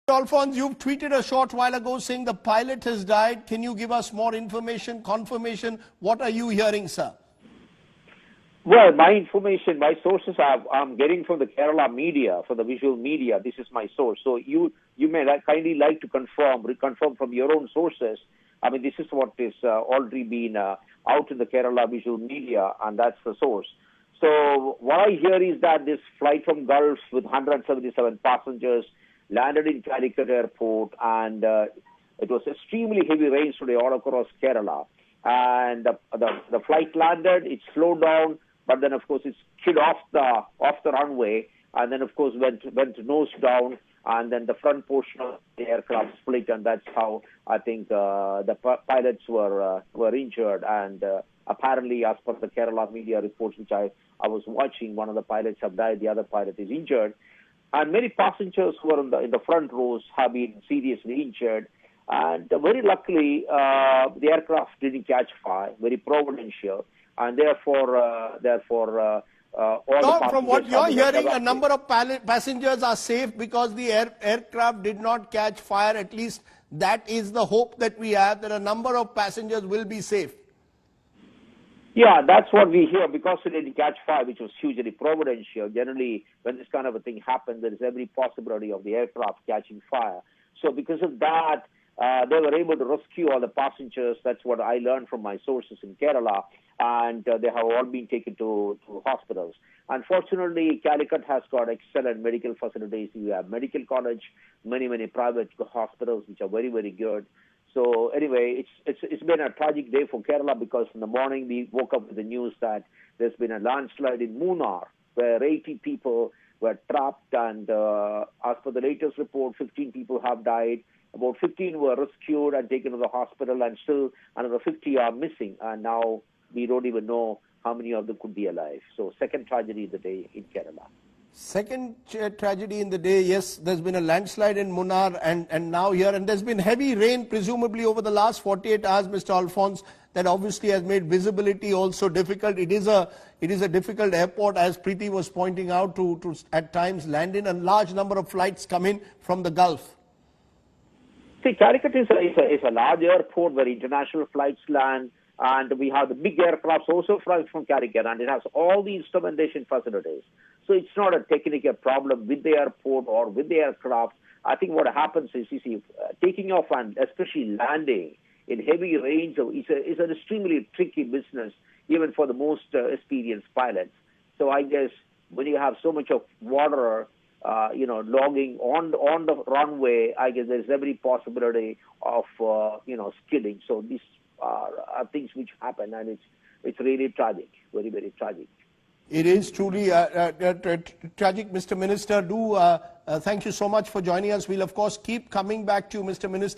Alphonse, you've tweeted a short while ago saying the pilot has died. Can you give us more information, confirmation? What are you hearing, sir? Well, my information, my sources I'm getting from the Kerala media, from the visual media. This is my source. So you may kindly like to reconfirm from your own sources. I mean, this is what is already been out in the Kerala visual media, and that's the source. So what I hear is that this flight from Gulf with 177 passengers landed in Calicut airport, and it was extremely heavy rains today all across Kerala. And the flight landed, it slowed down, but then of course it skid off the runway, and then of course went nose down, and then the front portion of the aircraft split, and that's how I think the pilots were injured. And apparently, as per the Kerala media reports, which I was watching, one of the pilots have died, the other pilot is injured. And many passengers who were in the front rows have been seriously injured. And very luckily, the aircraft didn't catch fire, very providential. And therefore, all the from what you're hearing, a number of passengers are safe because the aircraft did not catch fire. At least that is the hope that we have, that a number of passengers will be safe. Yeah, that's what we hear, because it didn't catch fire, which was hugely providential. Generally, when this kind of a thing happens, there is every possibility of the aircraft catching fire. So because of that, they were able to rescue all the passengers. That's what I learned from my sources in Kerala, and they have all been taken to hospitals. Unfortunately, Calicut has got excellent medical facilities. We have medical college, many private hospitals, which are very, very good. So anyway, it's been a tragic day for Kerala, because in the morning we woke up with the news that there's been a landslide in Munnar, where 80 people were trapped, and as per the latest report, 15 people have died. About 15 were rescued and taken to the hospital, and still another 50 are missing. And now we don't even know how many of them could be alive. So second tragedy of the day in Kerala. Second tragedy in the day, yes, there's been a landslide in Munnar and now here, and there's been heavy rain presumably over the last 48 hours, Mr. Alphonse, that obviously has made visibility also difficult. It is a difficult airport, as Preeti was pointing out, to at times land in. A large number of flights come in from the Gulf. See, Calicut is a large airport where international flights land, and we have the big aircrafts also flying from Calicut, and it has all the instrumentation facilities. So it's not a technical problem with the airport or with the aircraft. I think what happens is, you see, taking off and especially landing in heavy rains is an extremely tricky business, even for the most experienced pilots. So I guess when you have so much of water, logging on the runway, I guess there's every possibility of, skidding. So these are things which happen, and it's really tragic, very, very tragic. It is truly tragic, Mr. Minister. Thank you so much for joining us. We'll, of course, keep coming back to you, Mr. Minister.